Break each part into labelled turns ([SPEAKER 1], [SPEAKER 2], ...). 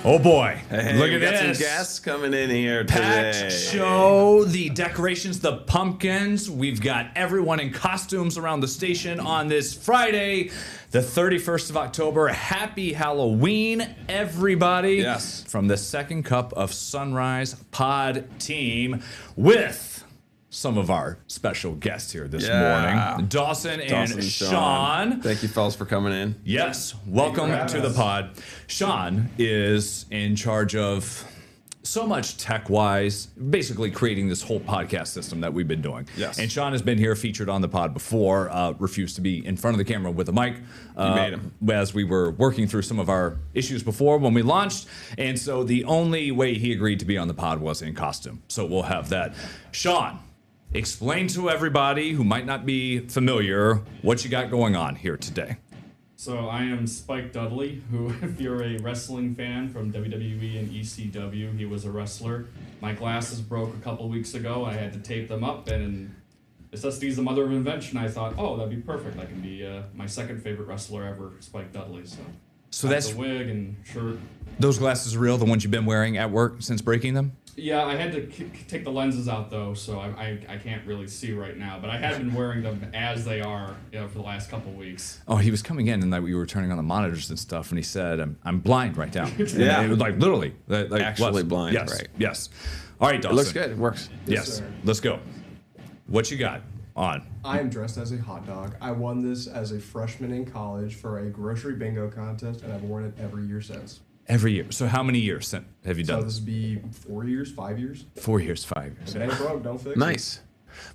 [SPEAKER 1] Oh boy.
[SPEAKER 2] Hey,
[SPEAKER 1] Look
[SPEAKER 2] we
[SPEAKER 1] at
[SPEAKER 2] got
[SPEAKER 1] this.
[SPEAKER 2] some guests coming in here
[SPEAKER 1] Packed
[SPEAKER 2] today.
[SPEAKER 1] show, the decorations, the pumpkins. We've got everyone in costumes around the station on this Friday, the 31st of October. Happy Halloween, everybody.
[SPEAKER 2] Yes.
[SPEAKER 1] From the Second Cup of Sunrise pod team with some of our special guests here this morning. Dawson and Sean.
[SPEAKER 2] Thank you, fellas, for coming in.
[SPEAKER 1] Yes, welcome to the pod. Sean is in charge of so much tech-wise, basically creating this whole podcast system that we've been doing.
[SPEAKER 2] Yes.
[SPEAKER 1] And Sean has been here, featured on the pod before, refused to be in front of the camera with a mic.
[SPEAKER 2] You made him.
[SPEAKER 1] As we were working through some of our issues before when we launched. And so the only way he agreed to be on the pod was in costume. So we'll have that. Sean, explain to everybody who might not be familiar what you got going on here today.
[SPEAKER 3] So I am Spike Dudley, who, if you're a wrestling fan from WWE and ECW, he was a wrestler. My glasses broke a couple weeks ago. I had to tape them up, and necessity is the mother of invention. I thought, oh, that'd be perfect. I can be my second favorite wrestler ever, Spike Dudley. So
[SPEAKER 1] that's
[SPEAKER 3] the wig and shirt.
[SPEAKER 1] Those glasses are real, the ones you've been wearing at work since breaking them?
[SPEAKER 3] Yeah, I had to take the lenses out though, so I can't really see right now. But I have been wearing them as they are, for the last couple weeks.
[SPEAKER 1] Oh, he was coming in and we were turning on the monitors and stuff, and he said, "I'm blind right now."
[SPEAKER 2] Yeah.
[SPEAKER 1] And it was like literally,
[SPEAKER 2] Actually blind,
[SPEAKER 1] Yes,
[SPEAKER 2] right.
[SPEAKER 1] yes. All right,
[SPEAKER 2] It
[SPEAKER 1] Dawson.
[SPEAKER 2] looks good. It works.
[SPEAKER 1] Yes,
[SPEAKER 4] sir.
[SPEAKER 1] let's go. What you got on?
[SPEAKER 4] I am dressed as a hot dog. I won this as a freshman in college for a grocery bingo contest, and I've worn it every year since.
[SPEAKER 1] Every year. So how many years have you
[SPEAKER 4] So
[SPEAKER 1] done
[SPEAKER 4] this would be 4 years, 5 years.
[SPEAKER 1] 4 years, 5 years.
[SPEAKER 4] If it ain't broke, don't fix it.
[SPEAKER 2] Nice.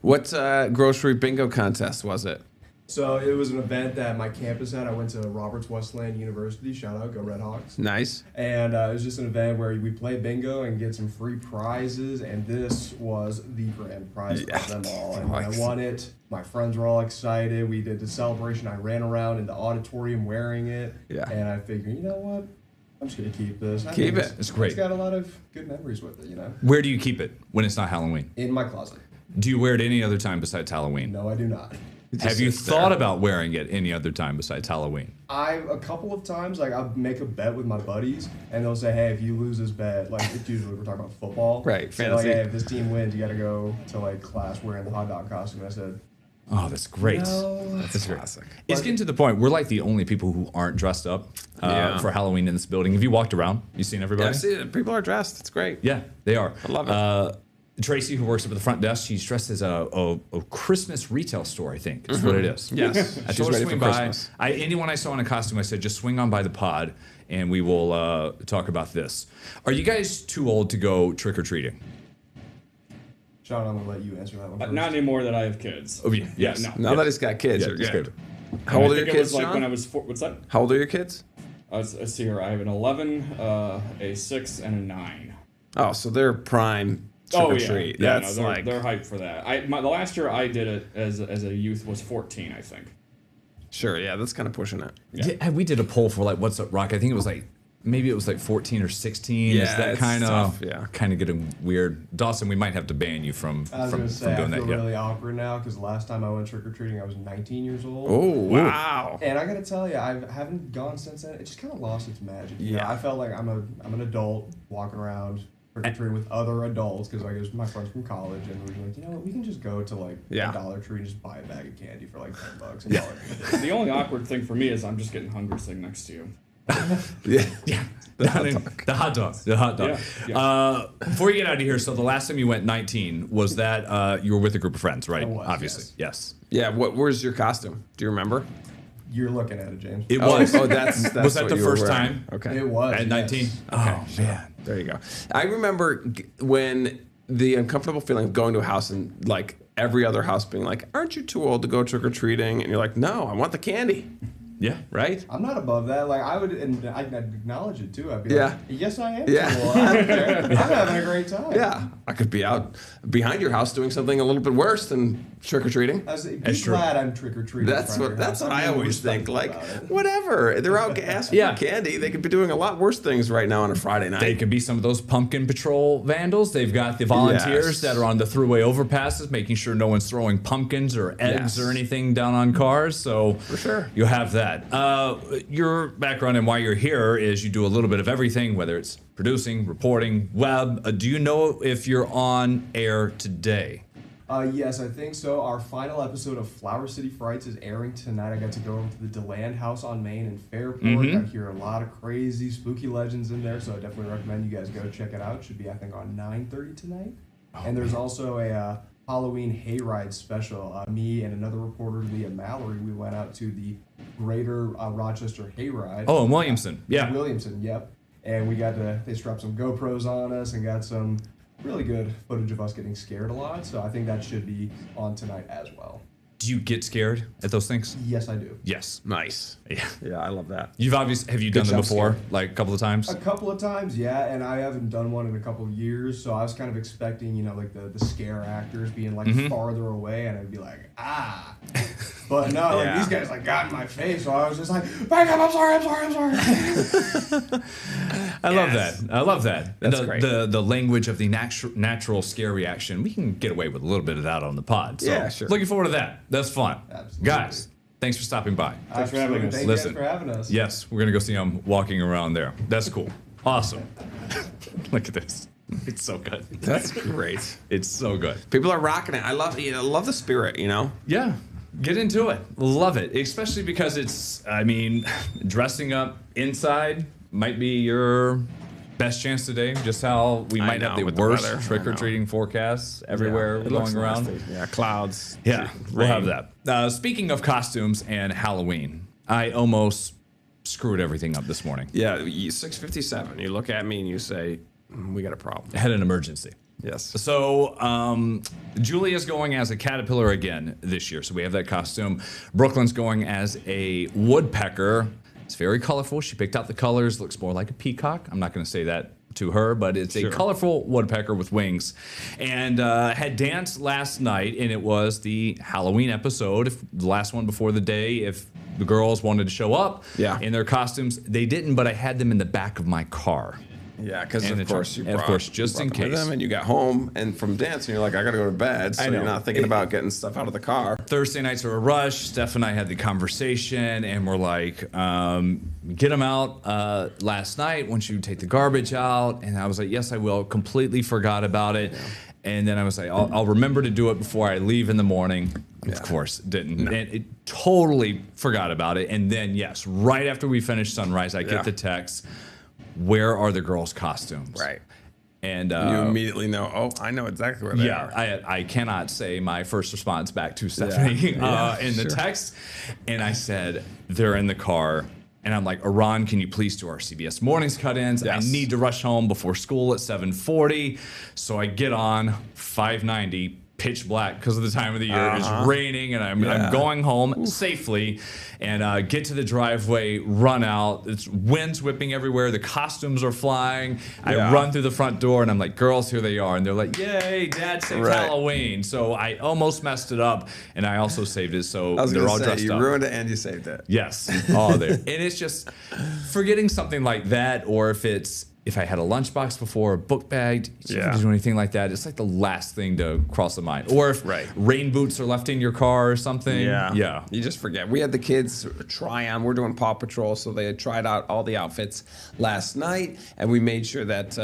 [SPEAKER 2] What grocery bingo contest was it?
[SPEAKER 4] So it was an event that my campus had. I went to Roberts Wesleyan University. Shout out, go Red Hawks.
[SPEAKER 2] Nice.
[SPEAKER 4] And it was just an event where we play bingo and get some free prizes, and this was the grand prize
[SPEAKER 2] Yeah.
[SPEAKER 4] of them all. And when I
[SPEAKER 2] Nice.
[SPEAKER 4] won it, my friends were all excited. We did the celebration. I ran around in the auditorium wearing it.
[SPEAKER 2] Yeah.
[SPEAKER 4] And I figured, you know what? I'm just going to keep this. I
[SPEAKER 2] Keep
[SPEAKER 4] think
[SPEAKER 2] it.
[SPEAKER 1] It's great.
[SPEAKER 4] It's got a lot of good memories with it,
[SPEAKER 1] Where do you keep it when it's not Halloween?
[SPEAKER 4] In my closet.
[SPEAKER 1] Do you wear it any other time besides Halloween?
[SPEAKER 4] No, I do not.
[SPEAKER 1] Have you thought about wearing it any other time besides Halloween?
[SPEAKER 4] A couple of times, I'll make a bet with my buddies, and they'll say, hey, if you lose this bet, it's usually we're talking about football.
[SPEAKER 2] Right,
[SPEAKER 4] So
[SPEAKER 2] fantasy.
[SPEAKER 4] hey, if this team wins, you got to go to, class wearing the hot dog costume. And I said,
[SPEAKER 1] Oh, that's great.
[SPEAKER 4] no.
[SPEAKER 1] That's great.
[SPEAKER 2] Classic.
[SPEAKER 1] It's getting to the point we're like the only people who aren't dressed up
[SPEAKER 2] Yeah.
[SPEAKER 1] for Halloween in this building. Have you walked around? You seen everybody?
[SPEAKER 2] Yeah, I've seen it. People are dressed. It's great.
[SPEAKER 1] Yeah, they are.
[SPEAKER 2] I love it.
[SPEAKER 1] Tracy, who works up at the front desk, she's dressed as a Christmas retail store, I think. That's what it is.
[SPEAKER 2] Yes.
[SPEAKER 1] I
[SPEAKER 2] She's
[SPEAKER 1] told her to
[SPEAKER 2] ready
[SPEAKER 1] swing
[SPEAKER 2] for
[SPEAKER 1] by.
[SPEAKER 2] Christmas.
[SPEAKER 1] Anyone I saw in a costume, I said, just swing on by the pod and we will talk about this. Are you guys too old to go trick-or-treating?
[SPEAKER 4] Sean, I'm going to let you answer that one first.
[SPEAKER 3] Not anymore that I have kids.
[SPEAKER 1] Oh, yeah. Yes.
[SPEAKER 3] no.
[SPEAKER 2] Now that he's got kids,
[SPEAKER 1] Yeah,
[SPEAKER 2] you're
[SPEAKER 1] it's
[SPEAKER 2] good.
[SPEAKER 1] good.
[SPEAKER 2] How old are
[SPEAKER 3] I
[SPEAKER 2] your
[SPEAKER 3] think it
[SPEAKER 2] kids,
[SPEAKER 3] was like
[SPEAKER 2] Sean?
[SPEAKER 3] when I was 4. What's that?
[SPEAKER 2] How old are your kids?
[SPEAKER 3] Let's see here. I have an 11, a 6, and a 9.
[SPEAKER 2] Oh, so they're prime trick or treat.
[SPEAKER 3] Yeah,
[SPEAKER 2] That's
[SPEAKER 3] no,
[SPEAKER 2] like
[SPEAKER 3] they're hyped for that. The last year I did it as a youth was 14, I think.
[SPEAKER 2] sure. Yeah, that's kind of pushing it.
[SPEAKER 1] Yeah, we did a poll for What's Up Rock. I think it was maybe it was 14 or 16.
[SPEAKER 2] Yeah,
[SPEAKER 1] Is that
[SPEAKER 2] it's
[SPEAKER 1] kind
[SPEAKER 2] tough,
[SPEAKER 1] of
[SPEAKER 2] yeah.
[SPEAKER 1] getting weird? Dawson, we might have to ban you from
[SPEAKER 4] I was going to say, I
[SPEAKER 1] doing
[SPEAKER 4] feel
[SPEAKER 1] that. Yeah.
[SPEAKER 4] really awkward now because last time I went trick-or-treating, I was 19 years old.
[SPEAKER 2] Oh, wow.
[SPEAKER 4] And I got to tell you, I haven't gone since then. It just kind of lost its magic. You know,
[SPEAKER 2] Yeah.
[SPEAKER 4] I felt like I'm an adult walking around trick-or-treating with other adults because it was my friends from college, and we were like, you know what, we can just go to
[SPEAKER 2] Yeah.
[SPEAKER 4] a Dollar Tree and just buy a bag of candy for $10 and call it a day.
[SPEAKER 3] The only awkward thing for me is I'm just getting hungry sitting next to you.
[SPEAKER 2] Yeah.
[SPEAKER 1] Yeah. The hot dog. The hot dog.
[SPEAKER 3] Yeah,
[SPEAKER 1] Before you get out of here, so the last time you went 19, was that you were with a group of friends, right?
[SPEAKER 4] I was,
[SPEAKER 1] Obviously. Yes.
[SPEAKER 2] Yeah. Where's your costume? Do you remember?
[SPEAKER 4] You're looking at it, James.
[SPEAKER 1] It was.
[SPEAKER 2] Oh, that's
[SPEAKER 1] Was that
[SPEAKER 2] what
[SPEAKER 1] the
[SPEAKER 2] you were
[SPEAKER 1] first
[SPEAKER 2] wearing.
[SPEAKER 1] time?
[SPEAKER 2] Okay.
[SPEAKER 4] It was.
[SPEAKER 1] At
[SPEAKER 4] yes.
[SPEAKER 1] 19? Oh, man.
[SPEAKER 2] There you go. I remember when the uncomfortable feeling of going to a house and every other house being like, aren't you too old to go trick or treating? And you're like, no, I want the candy.
[SPEAKER 1] Yeah.
[SPEAKER 2] Right?
[SPEAKER 4] I'm not above that. I would, and I'd acknowledge it too. I'd be
[SPEAKER 2] Yeah.
[SPEAKER 4] like, yes, I am.
[SPEAKER 2] Yeah.
[SPEAKER 4] Cool. I don't care. I'm having a great time.
[SPEAKER 2] Yeah. I could be out behind your house doing something a little bit worse than trick or treating.
[SPEAKER 4] Be
[SPEAKER 1] That's true.
[SPEAKER 4] glad I'm trick or treating.
[SPEAKER 2] That's what I always think. Like,
[SPEAKER 4] What?
[SPEAKER 2] whatever. They're out asking
[SPEAKER 1] Yeah.
[SPEAKER 2] for candy. They could be doing a lot worse things right now on a Friday night.
[SPEAKER 1] They could be some of those pumpkin patrol vandals. They've got the volunteers
[SPEAKER 2] Yes.
[SPEAKER 1] that are on the throughway overpasses, making sure no one's throwing pumpkins or eggs
[SPEAKER 2] Yes.
[SPEAKER 1] or anything down on cars. So
[SPEAKER 2] For sure.
[SPEAKER 1] you have that. that. Your background and why you're here is you do a little bit of everything, whether it's producing, reporting, web. Do you know if you're on air today?
[SPEAKER 4] Yes, I think so. Our final episode of Flower City Frights is airing tonight. I got to go over to the DeLand House on Main in Fairport. I hear a lot of crazy, spooky legends in there, so I definitely recommend you guys go check it out. It should be, I think, on 9:30 tonight. And there's also a Halloween hayride special. Me and another reporter, Leah Mallory, we went out to the Greater Rochester Hayride.
[SPEAKER 1] Oh, in Williamson. Yeah.
[SPEAKER 4] In Williamson, yep. And we got to, they strapped some GoPros on us and got some really good footage of us getting scared a lot. So I think that should be on tonight as well.
[SPEAKER 1] Do you get scared at those things?
[SPEAKER 4] Yes, I do.
[SPEAKER 1] Yes.
[SPEAKER 2] Nice.
[SPEAKER 1] Yeah.
[SPEAKER 2] Yeah, I love that.
[SPEAKER 1] You've obviously, have you done them
[SPEAKER 2] jump
[SPEAKER 1] before?
[SPEAKER 2] scare.
[SPEAKER 1] Like a couple of times?
[SPEAKER 4] A couple of times, yeah, and I haven't done one in a couple of years, so I was kind of expecting, you know, like the scare actors being like farther away, and I'd be like, ah. But no, like
[SPEAKER 2] Yeah.
[SPEAKER 4] these guys like got in my face, so I was just like, back up, I'm sorry.
[SPEAKER 1] I love that. I love that.
[SPEAKER 2] That's
[SPEAKER 1] the,
[SPEAKER 2] great.
[SPEAKER 1] The language of the natural scare reaction. We can get away with a little bit of that on the pod. So
[SPEAKER 2] Yeah, sure.
[SPEAKER 1] Looking forward to that. That's fun.
[SPEAKER 4] Absolutely.
[SPEAKER 1] Guys, thanks for stopping by.
[SPEAKER 3] Thanks for having us.
[SPEAKER 4] Thank
[SPEAKER 1] Listen.
[SPEAKER 4] you guys for having us.
[SPEAKER 1] Yes, we're gonna go see him walking around there. That's cool. Awesome. Look at this. It's so good.
[SPEAKER 2] That's great.
[SPEAKER 1] It's so good.
[SPEAKER 2] People are rocking it. I love the spirit, you know?
[SPEAKER 1] Yeah. Get into it. Love it. Especially because it's, I mean, dressing up inside might be your best chance today. Just how we
[SPEAKER 2] I
[SPEAKER 1] might
[SPEAKER 2] know,
[SPEAKER 1] have the
[SPEAKER 2] with the
[SPEAKER 1] worst
[SPEAKER 2] weather. I
[SPEAKER 1] trick or treating forecasts everywhere
[SPEAKER 2] Yeah, it looks
[SPEAKER 1] going around.
[SPEAKER 2] nasty. Yeah, clouds.
[SPEAKER 1] Yeah, we'll have
[SPEAKER 2] rain.
[SPEAKER 1] that. Speaking of costumes and Halloween, I almost screwed everything up this morning.
[SPEAKER 2] Yeah, 6:57. You look at me and you say, we got a problem.
[SPEAKER 1] I had an emergency.
[SPEAKER 2] Yes.
[SPEAKER 1] So Julia's going as a caterpillar again this year. So we have that costume. Brooklyn's going as a woodpecker. It's very colorful. She picked out the colors. Looks more like a peacock. I'm not going to say that to her, but it's a colorful woodpecker with wings. And had danced last night, and it was the Halloween episode, the last one before the day. If the girls wanted to show up in their costumes, they didn't, but I had them in the back of my car.
[SPEAKER 2] Yeah, because
[SPEAKER 1] And
[SPEAKER 2] of course you
[SPEAKER 1] and of
[SPEAKER 2] brought,
[SPEAKER 1] course, just
[SPEAKER 2] you
[SPEAKER 1] in
[SPEAKER 2] brought them with
[SPEAKER 1] case.
[SPEAKER 2] them and you got home and from dancing, you're like, I gotta go to bed. So
[SPEAKER 1] I know.
[SPEAKER 2] you're not thinking about getting stuff out of the car.
[SPEAKER 1] Thursday nights are a rush. Steph and I had the conversation, and we're like, get them out last night once you take the garbage out. And I was like, yes, I will. Completely forgot about it. And then I was like, I'll remember to do it before I leave in the morning. Of course, didn't. And it totally forgot about it. And then, yes, right after we finished Sunrise, I get the text, where are the girls' costumes?
[SPEAKER 2] Right.
[SPEAKER 1] And
[SPEAKER 2] You immediately know, oh, I know exactly where they are.
[SPEAKER 1] I cannot say my first response back to Stephanie in the text. And I said, they're in the car. And I'm like, Iran, can you please do our CBS Mornings cut-ins?
[SPEAKER 2] Yes.
[SPEAKER 1] I need to rush home before school at 7:40. So I get on 590, pitch black because of the time of the year. It's raining, and I'm going home safely. And get to the driveway, run out. It's winds whipping everywhere. The costumes are flying. I run through the front door, and I'm like, girls, here they are. And they're like, yay, Dad saved Halloween. So I almost messed it up, and I also saved it. So
[SPEAKER 2] I was
[SPEAKER 1] they're
[SPEAKER 2] gonna
[SPEAKER 1] all
[SPEAKER 2] say,
[SPEAKER 1] dressed
[SPEAKER 2] you
[SPEAKER 1] up.
[SPEAKER 2] ruined it and you saved it.
[SPEAKER 1] Yes, all there. And it's just forgetting something like that, or if I had a lunchbox before, a book bag, you
[SPEAKER 2] Yeah.
[SPEAKER 1] do anything like that, it's like the last thing to cross the mind. Or if rain boots are left in your car or something. Yeah.
[SPEAKER 2] You just forget. We had the kids try on. We're doing Paw Patrol, so they had tried out all the outfits last night, and we made sure that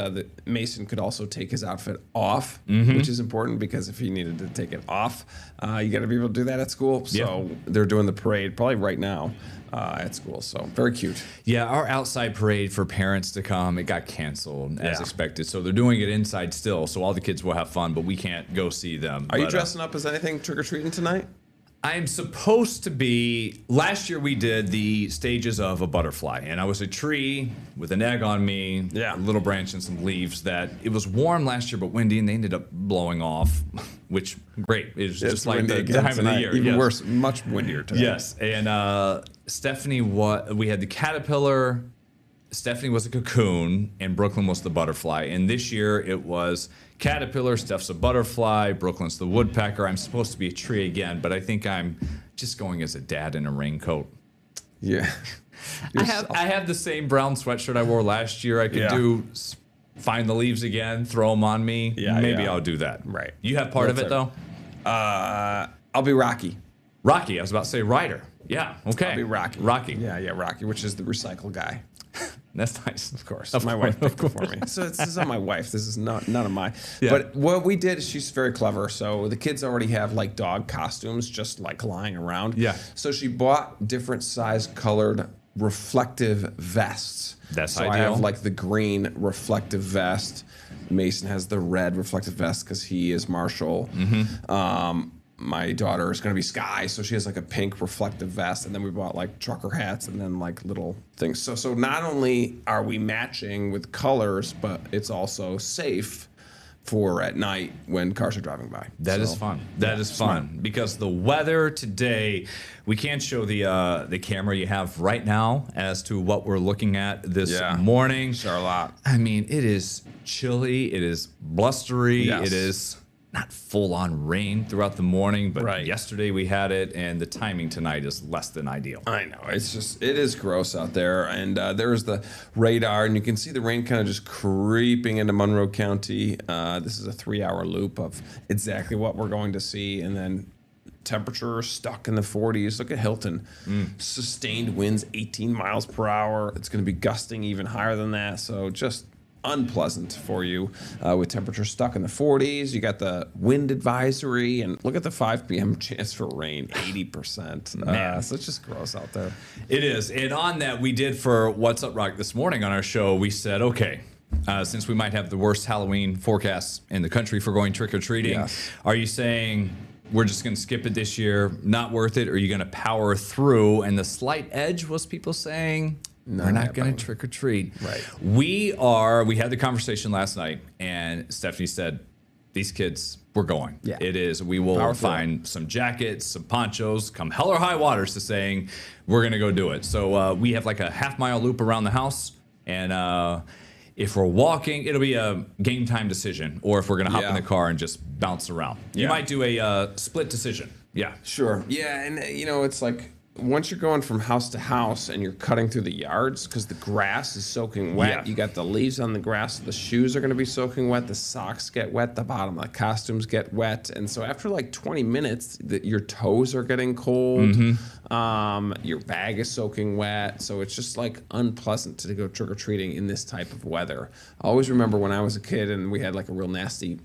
[SPEAKER 2] Mason could also take his outfit off, which is important because if he needed to take it off, you got to be able to do that at school. So they're doing the parade probably right now at school. So very cute.
[SPEAKER 1] Yeah, our outside parade for parents to come, it got canceled as expected. So they're doing it inside still, so all the kids will have fun, but we can't go see them.
[SPEAKER 2] Are you dressing up as anything trick-or-treating tonight?
[SPEAKER 1] I'm supposed to be. Last year we did the stages of a butterfly, and I was a tree with an egg on me, a little branch and some leaves. That it was warm last year, but windy, and they ended up blowing off. Which great, it was just like the time of the year.
[SPEAKER 2] Even worse, much windier today.
[SPEAKER 1] Yes, and Stephanie, we had the caterpillar. Stephanie was a cocoon, and Brooklyn was the butterfly. And this year it was caterpillar, Steph's a butterfly, Brooklyn's the woodpecker. I'm supposed to be a tree again, but I think I'm just going as a dad in a raincoat.
[SPEAKER 2] Yeah.
[SPEAKER 1] I have the same brown sweatshirt I wore last year. I could find the leaves again, throw them on me. Maybe I'll do that.
[SPEAKER 2] Right.
[SPEAKER 1] You have part of it though?
[SPEAKER 2] I'll be Rocky.
[SPEAKER 1] Rocky. I was about to say Ryder. Yeah. Okay.
[SPEAKER 2] I'll be Rocky.
[SPEAKER 1] Rocky.
[SPEAKER 2] Yeah, Rocky, which is the recycle guy.
[SPEAKER 1] That's nice.
[SPEAKER 2] Of course.
[SPEAKER 1] Of
[SPEAKER 2] My
[SPEAKER 1] course,
[SPEAKER 2] wife picked it for me. So this is not my wife. This is none of my.
[SPEAKER 1] Yeah.
[SPEAKER 2] But what we did is she's very clever. So the kids already have like dog costumes just like lying around.
[SPEAKER 1] Yeah.
[SPEAKER 2] So she bought different size colored reflective vests.
[SPEAKER 1] That's
[SPEAKER 2] so I
[SPEAKER 1] ideal.
[SPEAKER 2] have like the green reflective vest. Mason has the red reflective vest because he is Marshall. My daughter is going to be Sky, so she has like a pink reflective vest, and then we bought like trucker hats and then like little things. So not only are we matching with colors, but it's also safe for at night when cars are driving by.
[SPEAKER 1] That is fun. That is fun because the weather today, we can't show the camera you have right now as to what we're looking at this morning.
[SPEAKER 2] Charlotte.
[SPEAKER 1] I mean, it is chilly. It is blustery.
[SPEAKER 2] Yes.
[SPEAKER 1] It is not full on rain throughout the morning, but
[SPEAKER 2] Right.
[SPEAKER 1] yesterday we had it, and the timing tonight is less than ideal.
[SPEAKER 2] I know. It is gross out there. And there's the radar, and you can see the rain kind of just creeping into Monroe County. This is a 3-hour loop of exactly what we're going to see. And then temperature stuck in the 40s. Look at Hilton. Sustained winds, 18 miles per hour. It's going to be gusting even higher than that. So just unpleasant for you with temperature stuck in the 40s. You got the wind advisory, and look at the 5 p.m. chance for rain, 80%.
[SPEAKER 1] Man.
[SPEAKER 2] So it's just gross out there.
[SPEAKER 1] It is. And on that, we did for What's Up Rock this morning on our show, we said, okay, since we might have the worst Halloween forecast in the country for going trick-or-treating,
[SPEAKER 2] Yes.
[SPEAKER 1] are you saying we're just going to skip it this year, not worth it, or are you going to power through? And the slight edge was people saying, we're not going to trick or treat.
[SPEAKER 2] Right.
[SPEAKER 1] We had the conversation last night, and Stephanie said, these kids, we're going.
[SPEAKER 2] Yeah.
[SPEAKER 1] It is. We will
[SPEAKER 2] Power through.
[SPEAKER 1] find some jackets, some ponchos, come hell or high waters to saying, we're going to go do it. So we have like a half-mile loop around the house, and if we're walking, it'll be a game time decision, or if we're going to hop in the car and just bounce around. You
[SPEAKER 2] Yeah.
[SPEAKER 1] might do a split decision. Yeah.
[SPEAKER 2] Sure. Yeah, and it's like once you're going from house to house and you're cutting through the yards because the grass is soaking wet,
[SPEAKER 1] Yeah.
[SPEAKER 2] you got the leaves on the grass, the shoes are going to be soaking wet, the socks get wet, the bottom of the costumes get wet, and so after like 20 minutes, your toes are getting cold, your bag is soaking wet, so it's just like unpleasant to go trick or treating in this type of weather. I always remember when I was a kid and we had like a real nasty.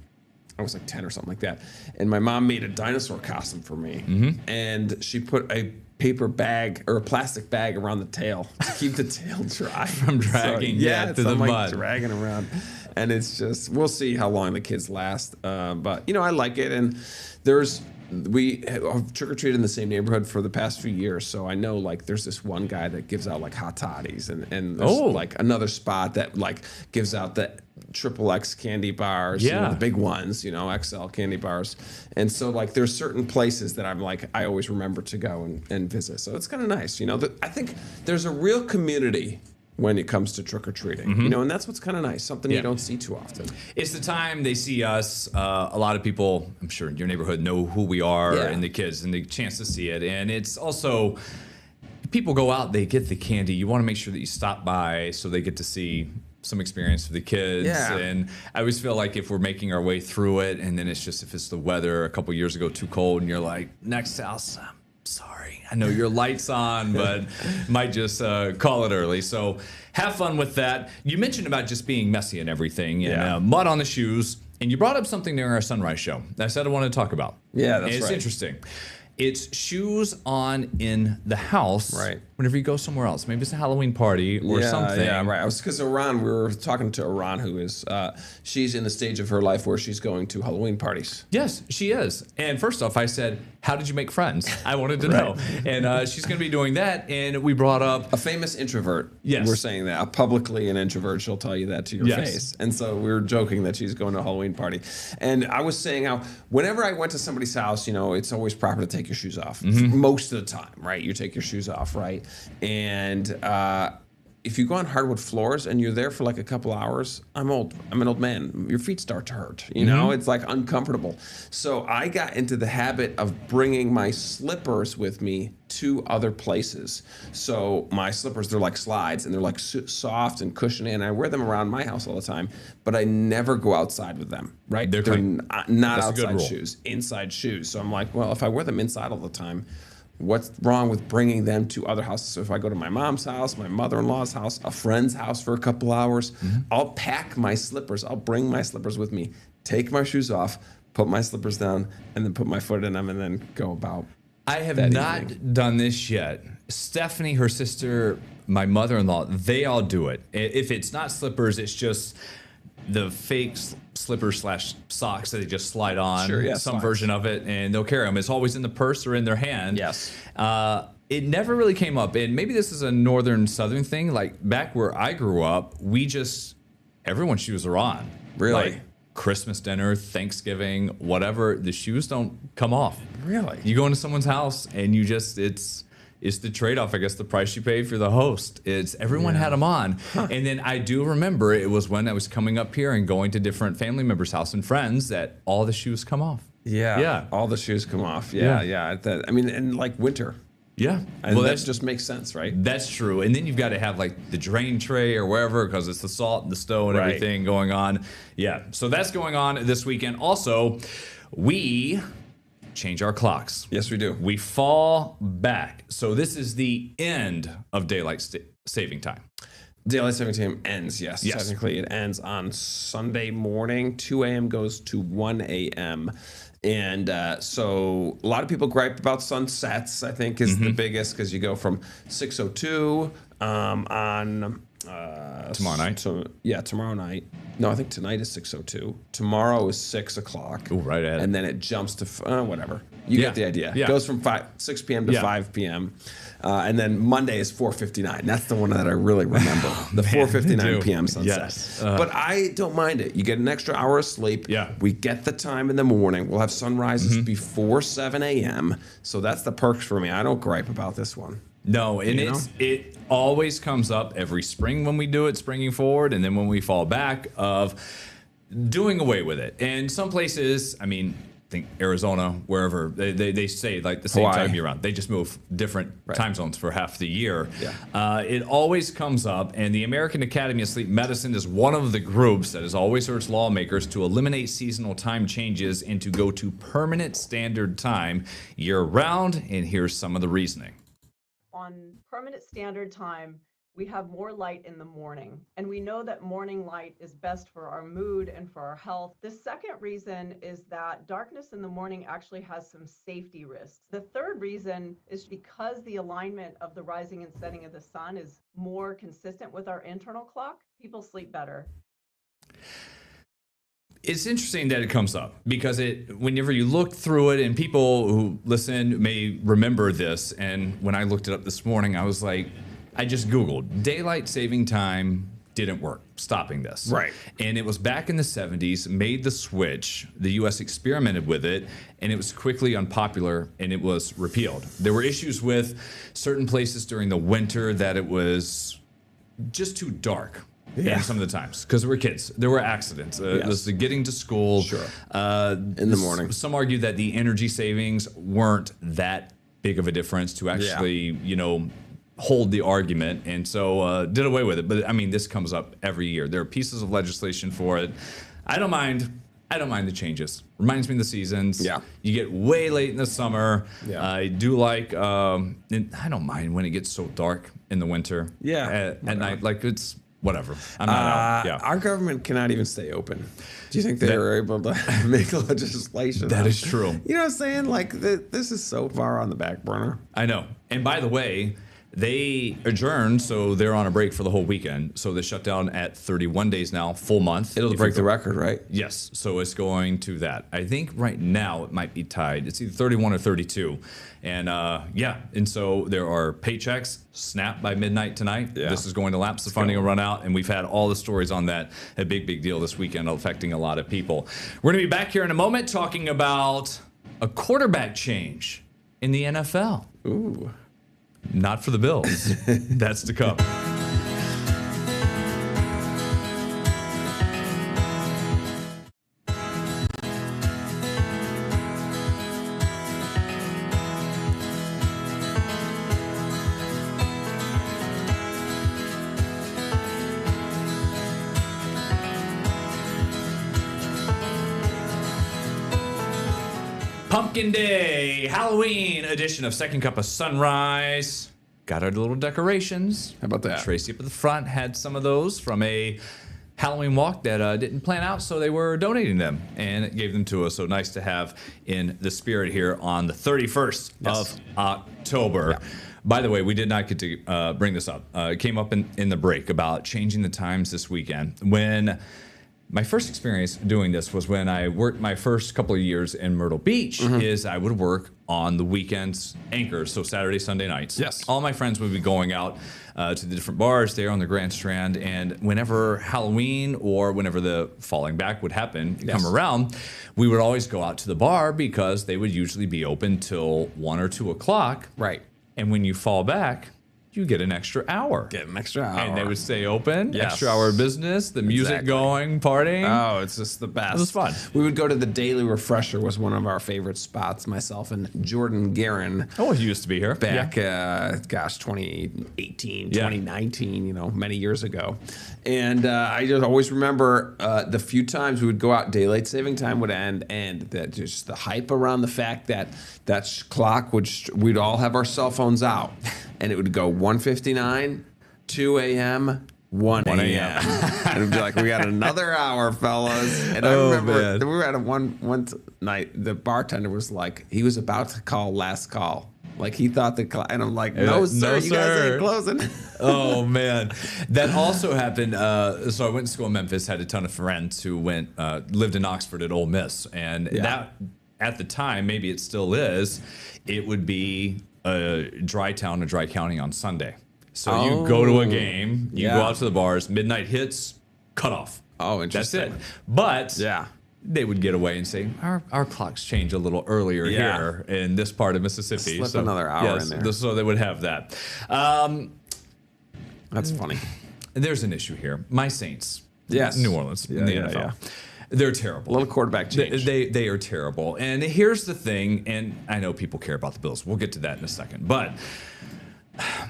[SPEAKER 2] I was like 10 or something like that. And my mom made a dinosaur costume for me. And she put a paper bag or a plastic bag around the tail to keep the tail dry.
[SPEAKER 1] From dragging, through the
[SPEAKER 2] I'm like
[SPEAKER 1] mud.
[SPEAKER 2] dragging around. And it's just, we'll see how long the kids last. But, I like it. And we have trick-or-treated in the same neighborhood for the past few years, so I know like there's this one guy that gives out like hot toddies, and there's like another spot that like gives out the XXX candy bars, the big ones, XL candy bars, and so like there's certain places that I'm like I always remember to go and visit, so it's kind of nice, I think there's a real community when it comes to trick-or-treating, and that's what's kind of nice, something you don't see too often.
[SPEAKER 1] It's the time they see us. A lot of people, I'm sure in your neighborhood, know who we are and the kids and the chance to see it. And it's also, people go out, they get the candy. You want to make sure that you stop by so they get to see some experience for the kids.
[SPEAKER 2] Yeah.
[SPEAKER 1] And I always feel like if we're making our way through it, and then it's just, if it's the weather a couple years ago too cold, and you're like, next house, sorry, I know your light's on, but might just call it early. So have fun with that. You mentioned about just being messy and everything, and mud on the shoes, and you brought up something during our Sunrise show that I said I wanted to talk about.
[SPEAKER 2] Yeah,
[SPEAKER 1] And
[SPEAKER 2] that's
[SPEAKER 1] it's
[SPEAKER 2] right.
[SPEAKER 1] interesting. It's shoes on in the house.
[SPEAKER 2] Right.
[SPEAKER 1] Whenever you go somewhere else, maybe it's a Halloween party or something.
[SPEAKER 2] Yeah, right. I was because Iran. We were talking to Iran, who is she's in the stage of her life where she's going to Halloween parties.
[SPEAKER 1] Yes, she is. And first off, I said, how did you make friends? I wanted to know. And she's going to be doing that. And we brought up
[SPEAKER 2] A famous introvert.
[SPEAKER 1] Yes.
[SPEAKER 2] We're saying that. Publicly an introvert. She'll tell you that to your
[SPEAKER 1] Yes.
[SPEAKER 2] face. And so we were joking that she's going to a Halloween party. And I was saying how whenever I went to somebody's house, it's always proper to take your shoes off. Most of the time, right? You take your shoes off, right? And if you go on hardwood floors and you're there for like a couple hours, I'm an old man. Your feet start to hurt, It's like uncomfortable. So I got into the habit of bringing my slippers with me to other places. So my slippers, they're like slides and they're like soft and cushiony, and I wear them around my house all the time, but I never go outside with them, right?
[SPEAKER 1] They're clean.
[SPEAKER 2] Not
[SPEAKER 1] That's a good
[SPEAKER 2] outside
[SPEAKER 1] rule.
[SPEAKER 2] shoes, inside shoes. So I'm like, well, if I wear them inside all the time, What's wrong with bringing them to other houses? So if I go to my mom's house, my mother-in-law's house, a friend's house for a couple hours, I'll pack my slippers. I'll bring my slippers with me, take my shoes off, put my slippers down, and then put my foot in them and then go about.
[SPEAKER 1] I have
[SPEAKER 2] that
[SPEAKER 1] not
[SPEAKER 2] evening.
[SPEAKER 1] done this yet. Stephanie, her sister, my mother-in-law, they all do it. If it's not slippers, it's just the fake slippers / socks that they just slide on.
[SPEAKER 2] Sure, yeah,
[SPEAKER 1] some
[SPEAKER 2] slides.
[SPEAKER 1] version of it, and they'll carry them. It's always in the purse or in their hand.
[SPEAKER 2] Yes.
[SPEAKER 1] It never really came up, and maybe this is a northern southern thing. Like back where I grew up, everyone's shoes are on.
[SPEAKER 2] Really?
[SPEAKER 1] Like Christmas dinner, Thanksgiving, whatever, the shoes don't come off.
[SPEAKER 2] Really?
[SPEAKER 1] You go into someone's house and it's the trade-off, I guess, the price you pay for the host. It's everyone had them on. And then I do remember it was when I was coming up here and going to different family members' house and friends that all the shoes come off.
[SPEAKER 2] Yeah.
[SPEAKER 1] Yeah.
[SPEAKER 2] All the shoes come off.
[SPEAKER 1] Yeah.
[SPEAKER 2] Yeah. I mean, and like winter.
[SPEAKER 1] Yeah.
[SPEAKER 2] And
[SPEAKER 1] well,
[SPEAKER 2] that just makes sense, right?
[SPEAKER 1] that's true. And then you've got to have like the drain tray or wherever because it's the salt and the snow and
[SPEAKER 2] Right.
[SPEAKER 1] everything going on. Yeah. So that's going on this weekend. Also, we change our clocks.
[SPEAKER 2] Yes, we do.
[SPEAKER 1] We fall back. So this is the end of daylight saving time.
[SPEAKER 2] Daylight saving time ends, yes.
[SPEAKER 1] Yes.
[SPEAKER 2] Technically, it ends on Sunday morning. 2 a.m. goes to 1 a.m. And so a lot of people gripe about sunsets, I think, is the biggest because you go from 6:02 on...
[SPEAKER 1] Tomorrow night?
[SPEAKER 2] Tomorrow night. No, I think tonight is 6:02. Tomorrow is 6 o'clock.
[SPEAKER 1] Ooh, right ahead.
[SPEAKER 2] And then it jumps to whatever. You
[SPEAKER 1] Yeah.
[SPEAKER 2] get the idea.
[SPEAKER 1] Yeah.
[SPEAKER 2] It goes from 6 p.m. to
[SPEAKER 1] Yeah.
[SPEAKER 2] 5 p.m. And then Monday is 4:59. That's the one that I really remember. The
[SPEAKER 1] man,
[SPEAKER 2] 4:59
[SPEAKER 1] I do.
[SPEAKER 2] p.m. sunset.
[SPEAKER 1] Yes.
[SPEAKER 2] But I don't mind it. You get an extra hour of sleep.
[SPEAKER 1] Yeah.
[SPEAKER 2] We get the time in the morning. We'll have sunrises before 7 a.m. So that's the perks for me. I don't gripe about this one.
[SPEAKER 1] No, and
[SPEAKER 2] You know?
[SPEAKER 1] it always comes up every spring when we do it, springing forward, and then when we fall back of doing away with it. And some places, I mean, I think Arizona, wherever, they say like the same
[SPEAKER 2] Hawaii.
[SPEAKER 1] time year round. They just move different time zones for half the year.
[SPEAKER 2] Yeah.
[SPEAKER 1] It always comes up, and the American Academy of Sleep Medicine is one of the groups that has always urged lawmakers to eliminate seasonal time changes and to go to permanent standard time year round. And here's some of the reasoning.
[SPEAKER 5] On permanent standard time, we have more light in the morning, and we know that morning light is best for our mood and for our health. The second reason is that darkness in the morning actually has some safety risks. The third reason is because the alignment of the rising and setting of the sun is more consistent with our internal clock, people sleep better.
[SPEAKER 1] It's interesting that it comes up because whenever you look through it, and people who listen may remember this, and when I looked it up this morning, I was like, I just Googled daylight saving time didn't work, stopping this.
[SPEAKER 2] Right.
[SPEAKER 1] And it was back in the 70s, made the switch. The US experimented with it, and it was quickly unpopular, and it was repealed. There were issues with certain places during the winter that it was just too dark.
[SPEAKER 2] Yeah.
[SPEAKER 1] Some of the times, because we were kids, there were accidents. It was the getting to school.
[SPEAKER 2] Sure. In the morning.
[SPEAKER 1] Some argue that the energy savings weren't that big of a difference to actually, hold the argument, and so did away with it. But I mean, this comes up every year. There are pieces of legislation for it. I don't mind the changes. Reminds me of the seasons.
[SPEAKER 2] Yeah.
[SPEAKER 1] You get way late in the summer.
[SPEAKER 2] Yeah.
[SPEAKER 1] I do like. And I don't mind when it gets so dark in the winter.
[SPEAKER 2] Yeah.
[SPEAKER 1] At night, like it's. Whatever. I'm not out. Yeah.
[SPEAKER 2] Our government cannot even stay open. Do you think they were able to make legislation?
[SPEAKER 1] That is true.
[SPEAKER 2] You know what I'm saying? Like, this is so far on the back burner.
[SPEAKER 1] I know. And by the way, they adjourned, so they're on a break for the whole weekend. So they shut down at 31 days now, full month.
[SPEAKER 2] It'll
[SPEAKER 1] If
[SPEAKER 2] break
[SPEAKER 1] you
[SPEAKER 2] the
[SPEAKER 1] go-
[SPEAKER 2] record, right?
[SPEAKER 1] Yes. So it's going to that. I think right now it might be tied. It's either 31 or 32. And and so there are paychecks snapped by midnight tonight.
[SPEAKER 2] Yeah.
[SPEAKER 1] This is going to lapse. The funding will run out. And we've had all the stories on that. A big deal this weekend affecting a lot of people. We're going to be back here in a moment talking about a quarterback change in the NFL.
[SPEAKER 2] Ooh.
[SPEAKER 1] Not for the Bills. That's to come. Pumpkin Day, Halloween edition of Second Cup of Sunrise. Got our little decorations.
[SPEAKER 2] How about that?
[SPEAKER 1] Tracy up at the front had some of those from a Halloween walk that didn't plan out, so they were donating them and it gave them to us. So nice to have in the spirit here on the 31st of October. Yeah. By the way, we did not get to bring this up. It came up in the break about changing the times this weekend. When my first experience doing this was when I worked my first couple of years in Myrtle Beach, is I would work on the weekends anchors, so Saturday, Sunday nights.
[SPEAKER 2] Yes.
[SPEAKER 1] All my friends would be going out to the different bars there on the Grand Strand, and whenever Halloween or whenever the falling back would happen, come around, we would always go out to the bar because they would usually be open till 1 or 2 o'clock.
[SPEAKER 2] Right.
[SPEAKER 1] And when you fall back, you get an extra hour.
[SPEAKER 2] Get an extra hour.
[SPEAKER 1] And they would stay open,
[SPEAKER 2] Yes.
[SPEAKER 1] extra hour of business, the music
[SPEAKER 2] Exactly.
[SPEAKER 1] going, partying.
[SPEAKER 2] Oh, it's just the best.
[SPEAKER 1] It was fun.
[SPEAKER 2] We would go to the Daily Refresher, was one of our favorite spots, myself and Jordan Guerin.
[SPEAKER 1] Oh, he used to be here.
[SPEAKER 2] Back, 2018,
[SPEAKER 1] Yeah.
[SPEAKER 2] 2019, many years ago. And I just always remember the few times we would go out, daylight saving time would end, and that just the hype around the fact that clock we'd all have our cell phones out, and it would go 1:59, 2 a.m., 1 a.m. And it'd be like, we got another hour, fellas. And I remember
[SPEAKER 1] man.
[SPEAKER 2] we were at one night, the bartender was like, he was about to call last call. Like he thought and I'm like, no, sir, you guys ain't closing.
[SPEAKER 1] Oh man, that also happened. So I went to school in Memphis, had a ton of friends who lived in Oxford at Ole Miss, and that at the time, maybe it still is, it would be a dry town, a dry county on Sunday. So you go to a game, you go out to the bars, midnight hits, cut off.
[SPEAKER 2] Oh,
[SPEAKER 1] That's
[SPEAKER 2] interesting.
[SPEAKER 1] it. But
[SPEAKER 2] Yeah.
[SPEAKER 1] they would get away and say, our clocks change a little earlier here in this part of Mississippi.
[SPEAKER 2] Slip another hour in there.
[SPEAKER 1] So they would have that.
[SPEAKER 2] That's funny.
[SPEAKER 1] There's an issue here. My Saints,
[SPEAKER 2] Yes.
[SPEAKER 1] New Orleans, in the
[SPEAKER 2] yeah,
[SPEAKER 1] NFL.
[SPEAKER 2] yeah.
[SPEAKER 1] They're terrible.
[SPEAKER 2] A little quarterback change.
[SPEAKER 1] They are terrible. And here's the thing, and I know people care about the Bills. We'll get to that in a second. But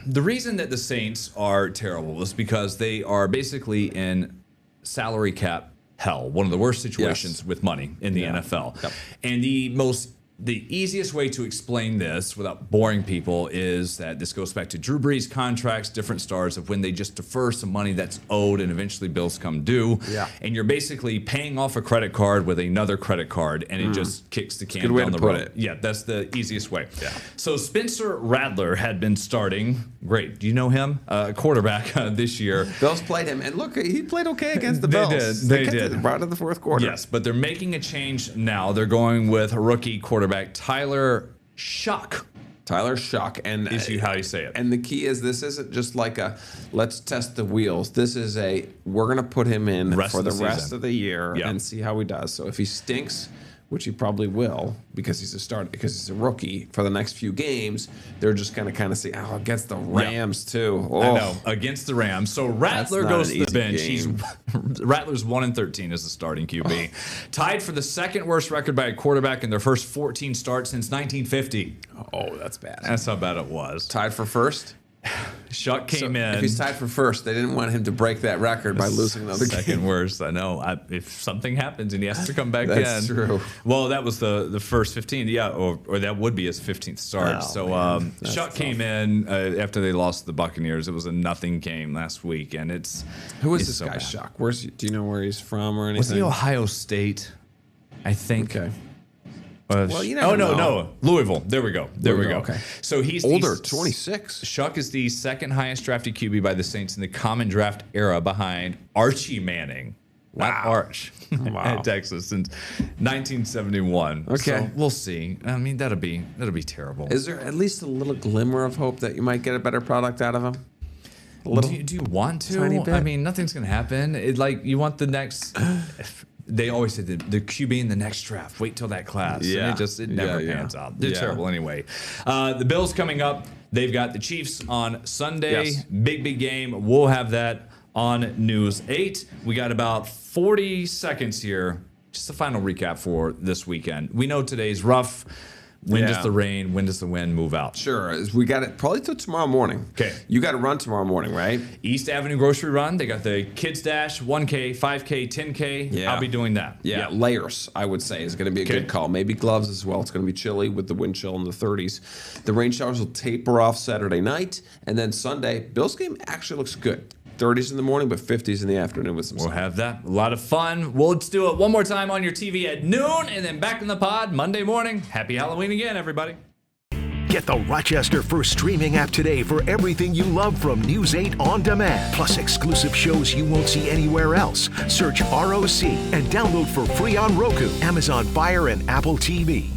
[SPEAKER 1] the reason that the Saints are terrible is because they are basically in salary cap hell, one of the worst situations with money in the NFL.
[SPEAKER 2] Yep.
[SPEAKER 1] And the easiest way to explain this without boring people is that this goes back to Drew Brees contracts, different stars of when they just defer some money that's owed and eventually bills come due.
[SPEAKER 2] Yeah.
[SPEAKER 1] And you're basically paying off a credit card with another credit card, and it just kicks the can
[SPEAKER 2] Good way
[SPEAKER 1] down
[SPEAKER 2] to
[SPEAKER 1] the
[SPEAKER 2] put
[SPEAKER 1] road.
[SPEAKER 2] it.
[SPEAKER 1] Yeah, that's the easiest way. Yeah. So Spencer Rattler had been starting. Great. Do you know him? Quarterback this year.
[SPEAKER 2] Bills played him, and look, he played okay against the
[SPEAKER 1] They
[SPEAKER 2] Bills.
[SPEAKER 1] did. They
[SPEAKER 2] kept
[SPEAKER 1] did.
[SPEAKER 2] it right in the fourth quarter.
[SPEAKER 1] Yes, but they're making a change now. They're going with a rookie quarterback, Tyler Shough.
[SPEAKER 2] Tyler Shough, and
[SPEAKER 1] Is how you say it.
[SPEAKER 2] And the key is, this isn't just like a let's test the wheels. This is we're gonna put him in
[SPEAKER 1] Rest
[SPEAKER 2] for
[SPEAKER 1] of the
[SPEAKER 2] the rest
[SPEAKER 1] season.
[SPEAKER 2] of the year
[SPEAKER 1] Yeah.
[SPEAKER 2] and see how he does. So if he stinks, which he probably will, because he's a rookie for the next few games, they're just gonna kind of see, against the Rams too. Oh,
[SPEAKER 1] I know, against the Rams. So Rattler
[SPEAKER 2] not
[SPEAKER 1] goes
[SPEAKER 2] an
[SPEAKER 1] to the
[SPEAKER 2] easy
[SPEAKER 1] bench.
[SPEAKER 2] game.
[SPEAKER 1] Rattler's 1-13 as the starting QB. Tied for the second worst record by a quarterback in their first 14 starts since 1950.
[SPEAKER 2] Oh, that's bad.
[SPEAKER 1] That's how bad it was.
[SPEAKER 2] Tied for first.
[SPEAKER 1] Shough came in.
[SPEAKER 2] If he's tied for first, they didn't want him to break that record by losing another
[SPEAKER 1] second
[SPEAKER 2] game.
[SPEAKER 1] worst. I know. If something happens and he has to come back
[SPEAKER 2] That's
[SPEAKER 1] in.
[SPEAKER 2] true.
[SPEAKER 1] Well, that was the first 15. Yeah, or that would be his 15th start.
[SPEAKER 2] Oh,
[SPEAKER 1] so
[SPEAKER 2] man. That's
[SPEAKER 1] Shough came in after they lost to the Buccaneers. It was a nothing game last week, and
[SPEAKER 2] Who is
[SPEAKER 1] it's
[SPEAKER 2] this
[SPEAKER 1] so
[SPEAKER 2] guy,
[SPEAKER 1] bad.
[SPEAKER 2] Shough? Do you know where he's from or anything?
[SPEAKER 1] Was he Ohio State? I think.
[SPEAKER 2] Okay.
[SPEAKER 1] Well,
[SPEAKER 2] you never know.
[SPEAKER 1] no, Louisville. There we go. There we go.
[SPEAKER 2] Okay.
[SPEAKER 1] So he's
[SPEAKER 2] Older,
[SPEAKER 1] the
[SPEAKER 2] 26.
[SPEAKER 1] Shough is the second highest drafted QB by the Saints in the common draft era, behind Archie Manning. Not
[SPEAKER 2] Wow.
[SPEAKER 1] Arch
[SPEAKER 2] Wow.
[SPEAKER 1] at Texas since 1971.
[SPEAKER 2] Okay.
[SPEAKER 1] So we'll see. I mean, that'll be terrible.
[SPEAKER 2] Is there at least a little glimmer of hope that you might get a better product out of him? A little.
[SPEAKER 1] Do you want to?
[SPEAKER 2] tiny bit?
[SPEAKER 1] I mean, nothing's gonna happen. You want the next. They always say the QB in the next draft. Wait till that class.
[SPEAKER 2] Yeah.
[SPEAKER 1] And it never
[SPEAKER 2] Yeah, yeah.
[SPEAKER 1] pans out. They're
[SPEAKER 2] Yeah.
[SPEAKER 1] terrible anyway. The Bills coming up. They've got the Chiefs on Sunday.
[SPEAKER 2] Yes.
[SPEAKER 1] Big game. We'll have that on News 8. We got about 40 seconds here. Just a final recap for this weekend. We know today's rough. When
[SPEAKER 2] Yeah.
[SPEAKER 1] does the rain, when does the wind move out?
[SPEAKER 2] Sure. We got it probably till tomorrow morning.
[SPEAKER 1] Okay.
[SPEAKER 2] You got to run tomorrow morning, right?
[SPEAKER 1] East Avenue Grocery Run. They got the Kids Dash, 1K, 5K, 10K.
[SPEAKER 2] Yeah.
[SPEAKER 1] I'll be doing that.
[SPEAKER 2] Yeah, layers, I would say, is going to be a
[SPEAKER 1] Okay.
[SPEAKER 2] good call. Maybe gloves as well. It's going to be chilly with the wind chill in the 30s. The rain showers will taper off Saturday night. And then Sunday, Bills game actually looks good. 30s in the morning, but 50s in the afternoon with some
[SPEAKER 1] We'll
[SPEAKER 2] sun.
[SPEAKER 1] have that. A lot of fun. We'll do it one more time on your TV at noon and then back in the pod Monday morning. Happy Halloween again, everybody.
[SPEAKER 6] Get the Rochester First streaming app today for everything you love from News 8 On Demand, plus exclusive shows you won't see anywhere else. Search ROC and download for free on Roku, Amazon Fire, and Apple TV.